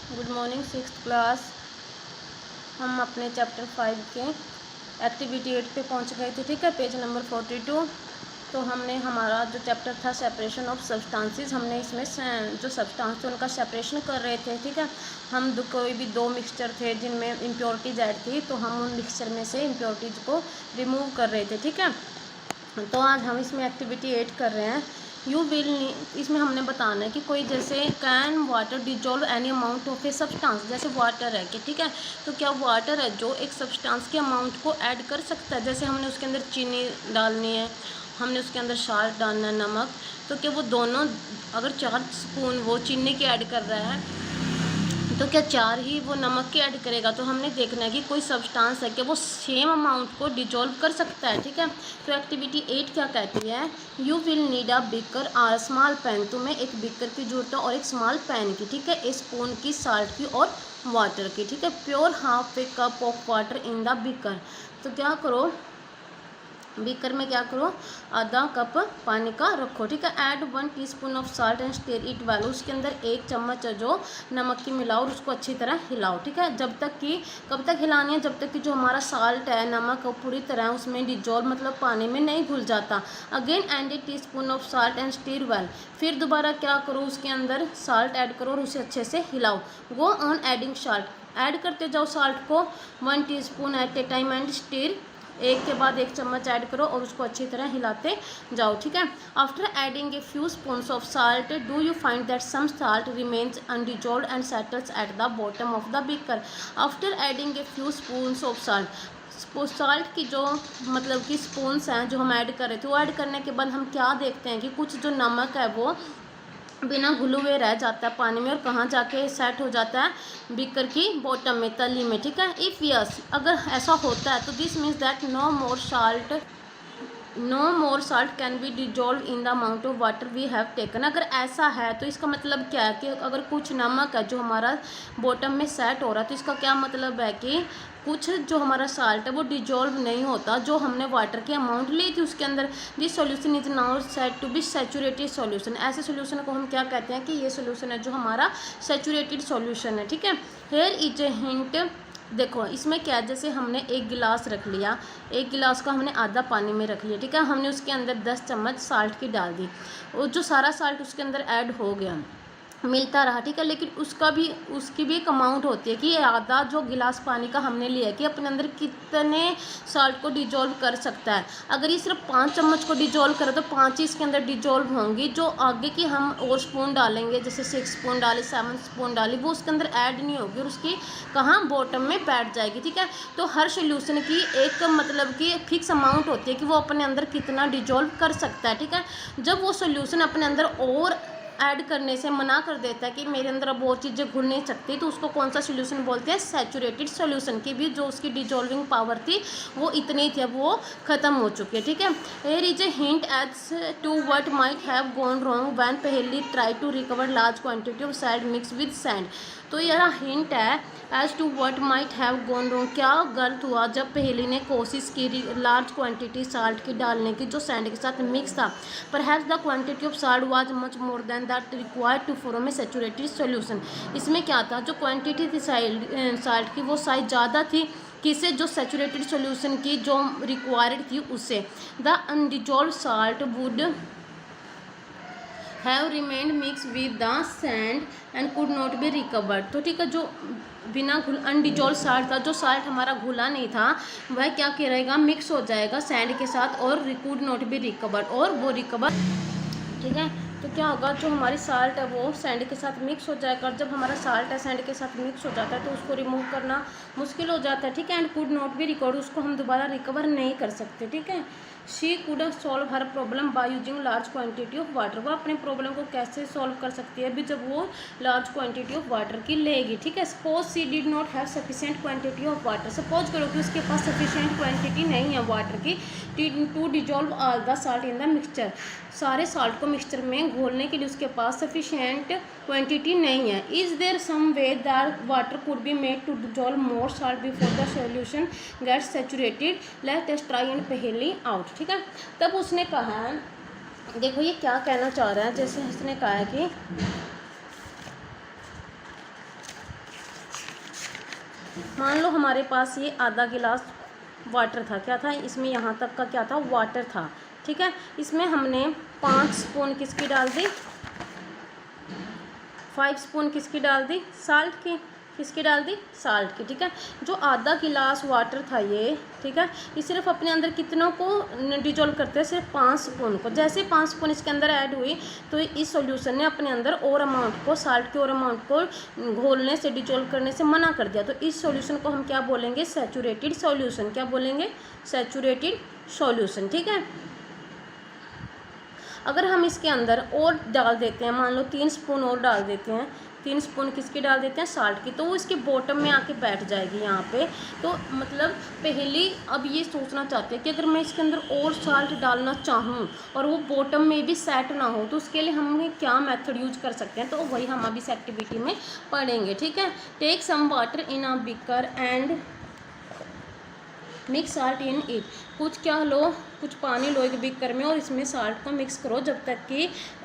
Good morning sixth class. हम अपने chapter 5 के एक्टिविटी 8 पे पहुंच गए थे। ठीक है, पेज नंबर 42। तो हमने हमारा जो चैप्टर था सेपरेशन ऑफ सब्सटेंसेस, हमने इसमें जो सब्सटेंस थे उनका सेपरेशन कर रहे थे। ठीक है, हम कोई भी दो मिक्सचर थे जिनमें इम्प्योरिटीज ऐड थी, तो हम उन मिक्सचर में से इम्प्योरिटीज को रिमूव कर रहे थे। ठीक है, तो आज हम इसमें एक्टिविटी 8 कर रहे हैं। यू विल, इसमें हमने बताना है कि कोई जैसे can water dissolve any amount of a substance, जैसे वाटर है कि ठीक है, तो क्या वाटर है जो एक सब्सटेंस के अमाउंट को ऐड कर सकता है। जैसे हमने उसके अंदर चीनी डालनी है, हमने उसके अंदर साल्ट डालना है, नमक, तो क्या वो दोनों, अगर 4 स्पून वो चीनी के ऐड कर रहा है तो क्या 4 ही वो नमक के ऐड करेगा। तो हमने देखना है कि कोई सब्सटेंस है कि वो सेम अमाउंट को डिजोल्व कर सकता है। ठीक है, तो एक्टिविटी 8 क्या कहती है, you will need a beaker और स्मॉल पैन, तुम्हें एक बिकर की जरूरत है और एक स्मॉल पैन की। ठीक है, एक स्पून की, साल्ट की और वाटर की। ठीक है, pure half a cup of water in the beaker, तो क्या करो, बीकर में क्या करो, आधा कप पानी का रखो। ठीक है, add 1 teaspoon of salt and stir it well, उसके अंदर 1 चम्मच जो नमक की मिलाओ और उसको अच्छी तरह हिलाओ। ठीक है, जब तक कि, कब तक हिलानी है, जब तक कि जो हमारा साल्ट है, नमक, पूरी तरह उसमें डिजोल्व मतलब पानी में नहीं घुल जाता। Again and A teaspoon of salt and stir well, फिर दोबारा क्या करो, उसके अंदर साल्ट ऐड करो और उसे अच्छे से हिलाओ। Go on adding salt, add करते जाओ साल्ट को 1 teaspoon at a time and stir, एक के बाद 1 चम्मच ऐड करो और उसको अच्छी तरह हिलाते जाओ। ठीक है, after adding a few spoons of salt do you find that some salt remains undissolved and settles at the bottom of the beaker. After adding a few spoons of salt की जो मतलब कि स्पून्स हैं जो हम add कर रहे थे, वो ऐड करने के बाद हम क्या देखते हैं कि कुछ जो नमक है वो बिना घुले हुए रह जाता है पानी में और कहाँ जाके सेट हो जाता है, बीकर की बॉटम में, तली में। ठीक है, इफ़ यस, अगर ऐसा होता है तो this means that no more salt can be dissolve in the amount of water we have taken. अगर ऐसा है तो इसका मतलब क्या है कि अगर कुछ नमक है जो हमारा बॉटम में सेट हो रहा है, तो इसका क्या मतलब है कि कुछ जो हमारा साल्ट है वो डिजोल्व नहीं होता जो हमने वाटर की अमाउंट ली थी उसके अंदर। This solution is now said to be saturated solution, ऐसे सॉल्यूशन को हम क्या कहते हैं कि ये सॉल्यूशन है जो हमारा सैचुरेटेड सॉल्यूशन है। ठीक है, हेयर इज ए हिंट, देखो इसमें क्या है, जैसे हमने 1 गिलास रख लिया, 1 गिलास को हमने आधा पानी में रख लिया। ठीक है, हमने उसके अंदर 10 चम्मच साल्ट की डाल दी और जो सारा साल्ट उसके अंदर ऐड हो गया, मिलता रहा। ठीक है, लेकिन उसकी भी एक अमाउंट होती है कि ये आधा जो गिलास पानी का हमने लिया है कि अपने अंदर कितने साल्ट को डिजोल्व कर सकता है। अगर ये सिर्फ 5 चम्मच को डिजोल्व करे तो 5 ही इसके अंदर डिजोल्व होंगी, जो आगे की हम और स्पून डालेंगे, जैसे 6 स्पून डाले, 7 स्पून डाली, वो उसके अंदर ऐड नहीं होगी और उसकी कहाँ बॉटम में बैठ जाएगी। ठीक है, तो हर सोल्यूशन की एक मतलब कि फिक्स अमाउंट होती है कि वो अपने अंदर कितना डिजोल्व कर सकता है। ठीक है, जब वो सोल्यूशन अपने अंदर और ऐड करने से मना कर देता है कि मेरे अंदर अब और चीज़ें घुल नहीं सकती, तो उसको कौन सा सोल्यूशन बोलते हैं, सैचुरेटेड सोल्यूशन की भी जो उसकी डिजोल्विंग पावर थी वो इतनी थी, अब वो ख़त्म हो चुकी है। ठीक है, here is a hint as to what might have gone wrong when Paheli try to recover large quantity of salt mixed with sand. तो यह हिंट है as to what might have gone wrong, क्या गलत हुआ जब पहेली ने कोशिश की लार्ज क्वांटिटी साल्ट की डालने की जो सैंड के साथ मिक्स था। Perhaps the quantity of salt was much more than that required to form a saturated solution. इसमें क्या था, जो क्वांटिटी थी साल्ट की वो साइज ज़्यादा थी किसे, जो सैचुरेटेड सॉल्यूशन की जो रिक्वायर्ड थी उससे। The undissolved salt would have remained mix with the sand and could not be recovered. तो ठीक है, जो बिना अनडिजोल्व साल्ट था, जो साल्ट हमारा घुला नहीं था, वह क्या करेगा, मिक्स हो जाएगा सैंड के साथ और कुड नॉट बी रिकवर्ड, और वो रिकवर। ठीक है, तो क्या होगा, जो हमारी साल्ट है वो सैंड के साथ मिक्स हो जाएगा, और जब हमारा साल्ट है सैंड के साथ मिक्स हो जाता है तो उसको रिमूव करना मुश्किल हो जाता है। ठीक है, and could not be recovered, उसको हम दोबारा रिकवर नहीं कर सकते। ठीक है, she could solve her problem by using large quantity of water, वो अपने प्रॉब्लम को कैसे सॉल्व कर सकती है अभी जब वो लार्ज क्वांटिटी ऑफ वाटर की लेगी। ठीक है, suppose she did not have sufficient quantity of water, suppose करो कि उसके पास सफिशिएंट क्वांटिटी नहीं है वाटर की to dissolve all the salt in the mixture, सारे साल्ट को मिक्सचर में घोलने के लिए उसके पास सफिशिएंट क्वांटिटी नहीं है। Is there some way that water could be made to dissolve more salt before the solution gets saturated, let us try and पहेली आउट। ठीक है, तब उसने कहा, देखो ये क्या कहना चाह रहा है, जैसे उसने कहा है कि मान लो हमारे पास ये आधा गिलास वाटर था, क्या था इसमें, यहाँ तक का क्या था, वाटर था, ठीक है। इसमें हमने 5 स्पून किसकी डाल दी, 5 स्पून किसकी डाल दी, साल्ट की, किसकी डाल दी, साल्ट की, ठीक है। जो आधा गिलास वाटर था ये, ठीक है, ये सिर्फ अपने अंदर कितनों को डिजोल्व करते हैं, सिर्फ 5 स्पून को। जैसे 5 स्पून इसके अंदर ऐड हुई तो इस सॉल्यूशन ने अपने अंदर और अमाउंट को, साल्ट के और अमाउंट को घोलने से, डिजोल्व करने से मना कर दिया। तो इस सॉल्यूशन को हम क्या बोलेंगे, सैचुरेटेड सॉल्यूशन। क्या बोलेंगे, सैचुरेटेड सॉल्यूशन, ठीक है। अगर हम इसके अंदर और डाल देते हैं, मान लो 3 स्पून और डाल देते हैं, 3 स्पून किसकी डाल देते हैं, साल्ट की, तो वो इसके बॉटम में आके बैठ जाएगी यहाँ पे। तो मतलब पहले अब ये सोचना चाहते हैं कि अगर मैं इसके अंदर और साल्ट डालना चाहूँ और वो बॉटम में भी सेट ना हो, तो उसके लिए हम क्या मेथड यूज कर सकते हैं, तो वही हम अभी इस एक्टिविटी में पढ़ेंगे, ठीक है। Take some water in a beaker and mix salt in it. कुछ क्या लो, कुछ पानी लो एक बीकर में और इसमें साल्ट को मिक्स करो जब तक कि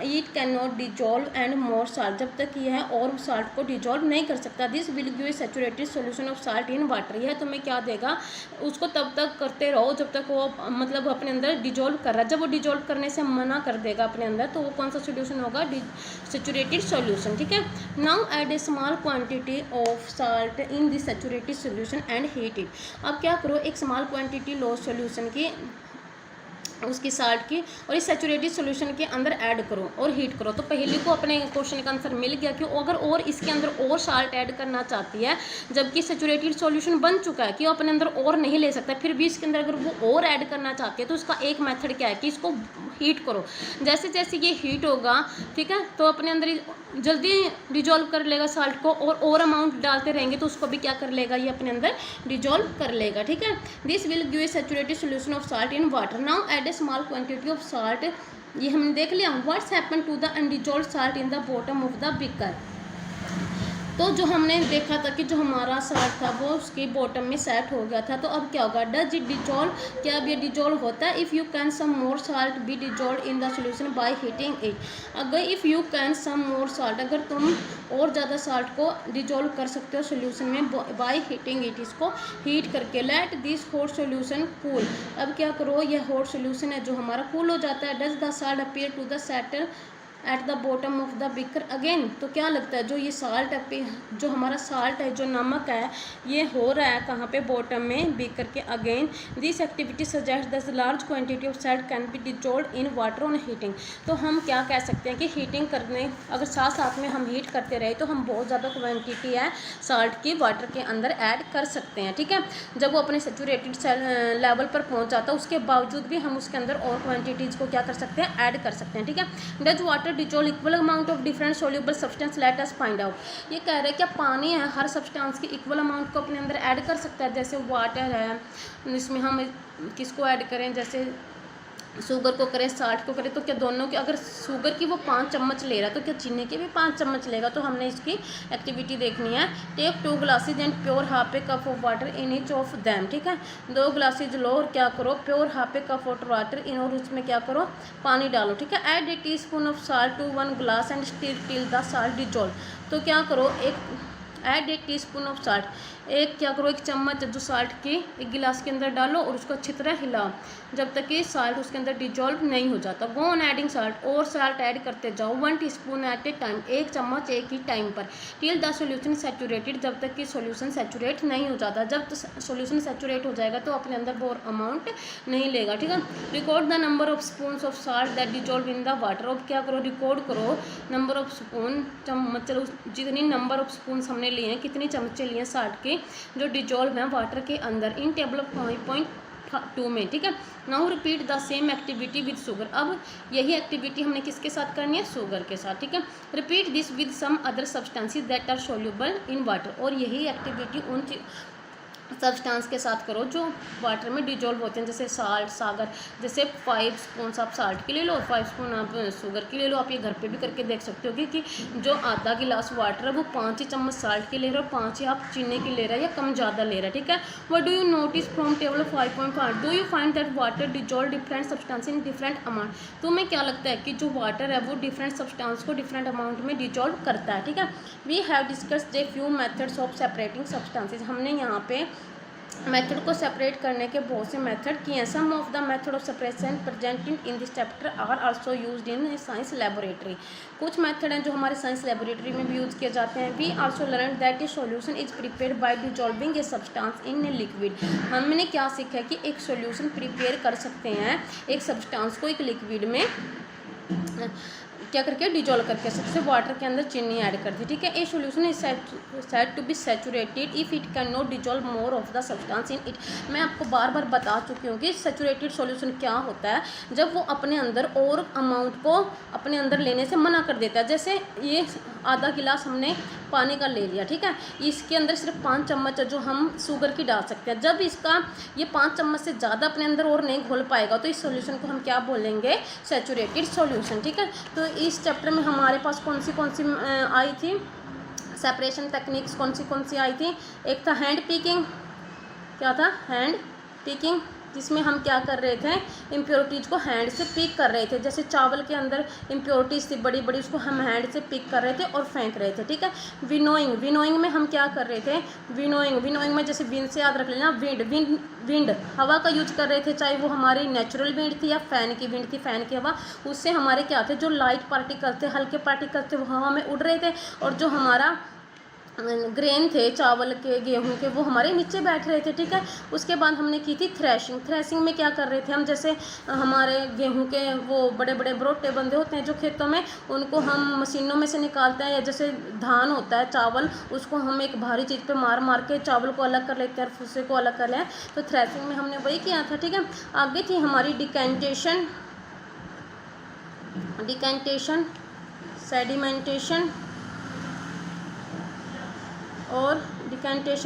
it can not dissolve and more salt, जब तक कि यह और साल्ट को डिजॉल्व नहीं कर सकता। This will give a saturated solution of salt in water. यह तुम्हें क्या देगा, उसको तब तक करते रहो जब तक वो मतलब अपने अंदर डिजॉल्व कर रहा है। जब वो डिजॉल्व करने से मना कर देगा अपने अंदर, तो वो कौन सा सोल्यूशन होगा, सैचुरेटेड सॉल्यूशन, ठीक है। Now add a small quantity of salt in this saturated solution and heat it. अब क्या करो, एक स्मॉल क्वान्टिटी लो सॉल्यूशन की, उसकी साल्ट की, और इस सैचुरेटेड सॉल्यूशन के अंदर ऐड करो और हीट करो। तो पहले को अपने क्वेश्चन का आंसर मिल गया कि अगर और इसके अंदर और साल्ट ऐड करना चाहती है, जबकि सैचुरेटेड सॉल्यूशन बन चुका है कि वो अपने अंदर और नहीं ले सकता, फिर भी इसके अंदर अगर वो और ऐड करना चाहती है तो उसका एक मेथड क्या है कि इसको हीट करो। जैसे जैसे ये हीट होगा, ठीक है, तो अपने अंदर जल्दी डिजॉल्व कर लेगा साल्ट को, और अमाउंट डालते रहेंगे तो उसको भी क्या कर लेगा, ये अपने अंदर डिजॉल्व कर लेगा, ठीक है। This will give a saturated solution of salt in water. Now add a small quantity of salt. ये हमने देख लिया, what's happen to the undissolve salt in the bottom of the beaker. तो जो हमने देखा था कि जो हमारा साल्ट था वो उसके बॉटम में सेट हो गया था, तो अब क्या होगा, डज इट डिजॉल्व, क्या अब ये डिजॉल्व होता है। If you can some more salt be dissolved in the solution by heating it. अगर if you can some more salt, अगर तुम और ज़्यादा साल्ट को डिजॉल्व कर सकते हो सॉल्यूशन में बाय हीटिंग इट, इसको हीट करके। Let this hot solution cool. अब क्या करो, यह हॉट सॉल्यूशन है जो हमारा कूल हो जाता है। Does the salt appear to the settle at the bottom of the beaker again. तो क्या लगता है, जो ये साल्ट है, जो हमारा साल्ट है, जो नमक है, ये हो रहा है कहाँ पे, बॉटम में, बीकर के again. This activity suggest that large quantity of salt can B dissolved in water on heating. तो हम क्या कह सकते हैं कि हीटिंग करने, अगर साथ साथ में हम हीट करते रहे तो हम बहुत ज़्यादा क्वान्टिटी है साल्ट की वाटर के अंदर ऐड कर सकते हैं, ठीक है। जब वो अपने सैचुरेटेड लेवल पर पहुँच जाता है उसके बावजूद भी हम उसके अंदर और क्वान्टिटीज़ को क्या कर सकते हैं, ऐड कर सकते हैं, ठीक है। Does water dissolve equal amount of different soluble substance, let us find out. ये कह रहे हैं क्या पानी है हर सब्सटेंस की इक्वल अमाउंट को अपने अंदर ऐड कर सकता है। जैसे वाटर है, इसमें हम किसको ऐड करें, जैसे शुगर को करें, साल्ट को करें, तो क्या दोनों के, अगर शुगर की वो 5 चम्मच ले रहा है तो क्या चीनी के भी 5 चम्मच लेगा। तो हमने इसकी एक्टिविटी देखनी है। Take 2 glasses and pour half a cup of water in each of them, ठीक है। 2 ग्लासेज लो और क्या करो, pour half a cup of water in, और उसमें क्या करो, पानी डालो, ठीक है। Add a teaspoon of salt to 1 glass and stir till the salt dissolve. तो क्या करो, add a teaspoon of salt, एक क्या करो, 1 चम्मच जो साल्ट की एक गिलास के अंदर डालो और उसको अच्छी तरह हिलाओ जब तक कि साल्ट उसके अंदर डिजॉल्व नहीं हो जाता। गो ऑन एडिंग साल्ट, और साल्ट ऐड करते जाओ, 1 टीस्पून एट ए टाइम, 1 चम्मच एक ही टाइम पर। टिल द सॉल्यूशन सैचुरेटेड, जब तक कि सॉल्यूशन सैचुरेट नहीं हो जाता। जब सॉल्यूशन सैचुरेट हो जाएगा तो अपने अंदर वो अमाउंट नहीं लेगा, ठीक है। Record the number of spoons of salt that dissolve in the water. अब क्या करो, रिकॉर्ड करो नंबर ऑफ स्पून, चम्मच, चलो जितनी नंबर ऑफ स्पून हमने लिए हैं, कितनी चमचे लिए हैं साल्ट के जो डिजॉल्व हैं वाटर के अंदर, इन टेबल 5.2 में, ठीक है। Now repeat the same activity with sugar. अब यही एक्टिविटी हमने किसके साथ करनी है, शुगर के साथ, ठीक है। Repeat this with some other substances that are soluble in water. और यही एक्टिविटी उन सब्सटेंस के साथ करो जो वाटर में डिजोल्व होते हैं, जैसे साल्ट, सागर। जैसे 5 स्पून आप साल्ट की ले लो और 5 स्पून आप शुगर की ले लो। आप ये घर पे भी करके देख सकते हो कि जो आधा गिलास वाटर है वो 5 ही चम्मच साल्ट की ले रहे हो और 5 ही आप चीनी की ले रहे हैं या कम ज़्यादा ले रहे हैं, ठीक है। What do you notice from table 5.5? Do you find that water dissolve different substance in different amount? तुम्हें क्या लगता है कि जो वाटर है वो डिफरेंट सब्सटेंस को डिफरेंट अमाउंट में डिजोल्व करता है, ठीक है। We have discussed a few methods of separating substances. हमने यहाँ पे मेथड को सेपरेट करने के बहुत से मेथड किए हैं। Some of the method of separation presented in this chapter are also used in science laboratory. कुछ मेथड हैं जो हमारे साइंस लेबोरेटरी में भी यूज़ किए जाते हैं। We also learn that a solution is prepared by dissolving a substance in a liquid. हमने क्या सीखा है कि एक सॉल्यूशन प्रिपेयर कर सकते हैं एक सब्सटेंस को एक लिक्विड में क्या करके डिजोल्व करके, सबसे वाटर के अंदर चीनी ऐड कर दी, ठीक है। A solution is said to be saturated if it can not dissolve more of the substance in it. मैं आपको बार बार बता चुकी हूँ कि सैचुरेटेड सॉल्यूशन क्या होता है, जब वो अपने अंदर और अमाउंट को अपने अंदर लेने से मना कर देता है। जैसे ये आधा गिलास हमने पानी का ले लिया, ठीक है, इसके अंदर सिर्फ 5 चम्मच है जो हम शुगर की डाल सकते हैं। जब इसका ये 5 चम्मच से ज़्यादा अपने अंदर और नहीं घोल पाएगा तो इस सॉल्यूशन को हम क्या बोलेंगे, सैचुरेटेड सॉल्यूशन, ठीक है। तो इस चैप्टर में हमारे पास कौन सी आई थी सेपरेशन टेक्निक्स, कौन सी आई थी। एक था हैंड पिकिंग, क्या था, हैंड पिकिंग, जिसमें हम क्या कर रहे थे, इम्प्योरिटीज़ को हैंड से पिक कर रहे थे। जैसे चावल के अंदर इम्प्योरिटीज़ थी बड़ी बड़ी, उसको हम हैंड से पिक कर रहे थे और फेंक रहे थे, ठीक है। विनोइंग में हम क्या कर रहे थे, विनोइंग में जैसे विंड से याद रख लेना, विंड हवा का यूज कर रहे थे, चाहे वो हमारी नेचुरल विंड थी या फ़ैन की विंड थी, फ़ैन की हवा। उससे हमारे क्या थे, जो लाइट पार्टिकल थे, हल्के पार्टिकल थे, वो हवा में उड़ रहे थे और जो हमारा ग्रेन थे चावल के, गेहूं के, वो हमारे नीचे बैठ रहे थे, ठीक है। उसके बाद हमने की थी थ्रेशिंग में क्या कर रहे थे हम, जैसे हमारे गेहूं के वो बड़े बड़े बरोटे बंधे होते हैं जो खेतों में, उनको हम मशीनों में से निकालते हैं, या जैसे धान होता है चावल, उसको हम एक भारी चीज़ पे मार के चावल को अलग कर लेते हैं, भूसे को अलग कर लें। तो थ्रेशिंग में हमने वही किया था, ठीक है। आगे थी हमारी डिकेंटेशन,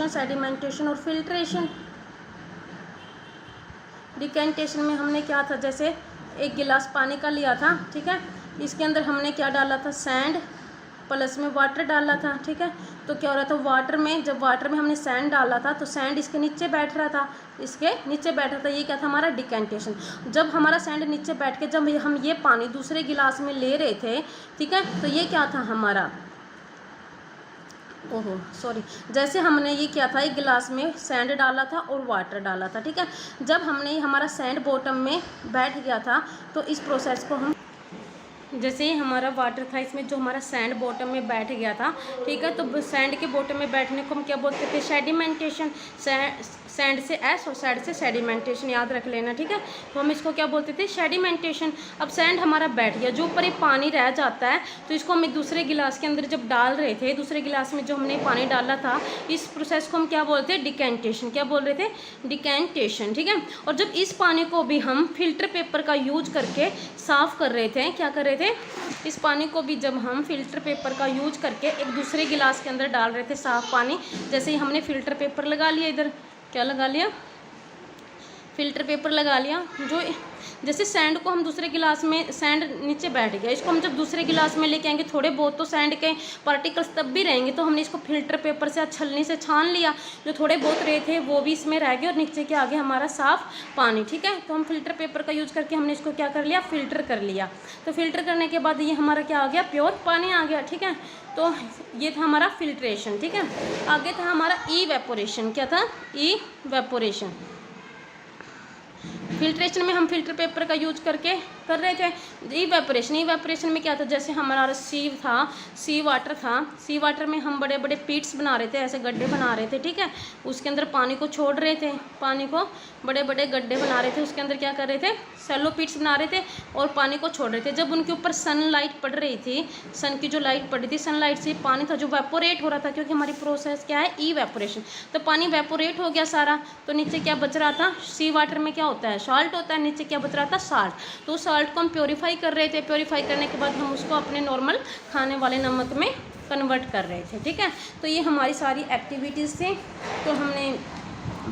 सेडिमेंटेशन और फिल्ट्रेशन। डिकेंटेशन में हमने क्या था, जैसे एक गिलास पानी का लिया था, ठीक है, इसके अंदर हमने क्या डाला था, सैंड प्लस में वाटर डाला था, ठीक है। तो क्या हो रहा था, जब वाटर में हमने सैंड डाला था तो सैंड इसके नीचे बैठ रहा था, ये क्या था हमारा डिकेंटेशन। जब हमारा सैंड नीचे बैठ के जब हम ये पानी दूसरे गिलास में ले रहे थे, ठीक है, तो ये क्या था हमारा, जैसे हमने ये क्या था, एक गिलास में सैंड डाला था और वाटर डाला था, ठीक है। जब हमने हमारा सैंड बॉटम में बैठ गया था तो इस प्रोसेस को हम, जैसे ही हमारा वाटर था इसमें, जो हमारा सैंड बॉटम में बैठ गया था, ठीक है, तो सैंड के बॉटम में बैठने को हम क्या बोलते थे, सेडिमेंटेशन। सैंड से एस और सैंड से सेडिमेंटेशन, याद रख लेना, ठीक है। तो हम इसको क्या बोलते थे, सेडिमेंटेशन। अब सैंड हमारा बैठ गया, जो ऊपर ये पानी रह जाता है तो इसको हम दूसरे गिलास के अंदर जब डाल रहे थे, दूसरे गिलास में जो हमने पानी डाला था, इस प्रोसेस को हम क्या बोलते हैं, डिकेंटेशन। क्या बोल रहे थे, डिकेंटेशन, ठीक है। और जब इस पानी को भी हम फिल्टर पेपर का यूज करके साफ़ कर रहे थे, क्या कर रहे थे, इस पानी को भी जब हम फिल्टर पेपर का यूज करके एक दूसरे गिलास के अंदर डाल रहे थे साफ़ पानी, जैसे ही हमने फिल्टर पेपर लगा लिया, इधर क्या लगा लिया, फिल्टर पेपर लगा लिया, जो जैसे सैंड को हम दूसरे गिलास में, सैंड नीचे बैठ गया, इसको हम जब दूसरे गिलास में लेके आएंगे, थोड़े बहुत तो सैंड के पार्टिकल्स तब भी रहेंगे, तो हमने इसको फिल्टर पेपर से छलनी से छान लिया, जो थोड़े बहुत रहे थे वो भी इसमें रह गए और नीचे के आगे हमारा साफ़ पानी, ठीक है। तो हम फिल्टर पेपर का यूज़ करके हमने इसको क्या कर लिया, फ़िल्टर कर लिया। तो फिल्टर करने के बाद ये हमारा क्या आ गया, प्योर पानी आ गया, ठीक है। तो ये था हमारा फिल्ट्रेशन, ठीक है। आगे था हमारा इवेपोरेशन। क्या था, इवेपोरेशन। फिल्ट्रेशन में हम फिल्टर पेपर का यूज करके कर रहे थे। इवेपोरेशन में क्या था, जैसे हमारा सी वाटर में हम बड़े बड़े पिट्स बना रहे थे, ऐसे गड्ढे बना रहे थे, ठीक है। उसके अंदर पानी को छोड़ रहे थे, पानी को बड़े बड़े गड्ढे बना रहे थे, उसके अंदर क्या कर रहे थे, सैलो पिट्स बना रहे थे और पानी को छोड़ रहे थे। जब उनके ऊपर सनलाइट पड़ रही थी, सन की जो लाइट पड़ रही थी, सनलाइट से पानी था जो वेपोरेट हो रहा था, क्योंकि हमारी प्रोसेस क्या है, इवेपोरेशन। तो पानी वेपोरेट हो गया सारा, तो नीचे क्या बच रहा था, सी वाटर में क्या होता है, सॉल्ट होता है, नीचे क्या बच रहा था, साल्ट। तो सॉल्ट को हम प्योरीफाई कर रहे थे, प्योरीफाई करने के बाद हम उसको अपने नॉर्मल खाने वाले नमक में कन्वर्ट कर रहे थे, ठीक है। तो ये हमारी सारी एक्टिविटीज़ थी। तो हमने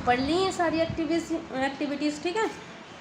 पढ़ ली ये सारी एक्टिविटीज़, ठीक है।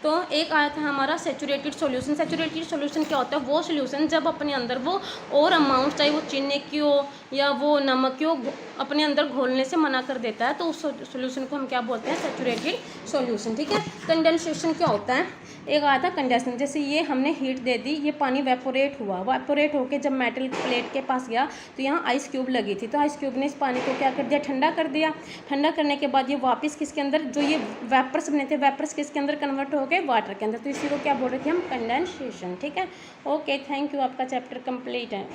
तो एक आया था हमारा सेचुरेटेड सॉल्यूशन। सेचुरेटेड सॉल्यूशन क्या होता है? वो सॉल्यूशन जब अपने अंदर वो और अमाउंट, चाहे वो चीनी की हो या वो नमक की हो, अपने अंदर घोलने से मना कर देता है, तो उस सॉल्यूशन को हम क्या बोलते हैं? सेचुरेटेड सॉल्यूशन, ठीक है। कंडेंसेशन क्या होता है? एक आया था कंडेंसेशन, जैसे ये हमने हीट दे दी, ये पानी वेपोरेट हुआ, वेपोरेट होकर जब मेटल प्लेट के पास गया तो यहाँ आइस क्यूब लगी थी, तो आइस क्यूब ने इस पानी को क्या कर दिया? ठंडा कर दिया। ठंडा करने के बाद ये वापस किसके अंदर, जो ये वेपर्स बने थे, वेपर्स किसके अंदर कन्वर्ट हो गए? वाटर के अंदर। तो इसी को क्या बोल रहे थे हम? कंडेंसेशन, ठीक है। ओके, थैंक यू, आपका चैप्टर कंप्लीट है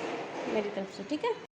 मेरी तरफ से, ठीक है।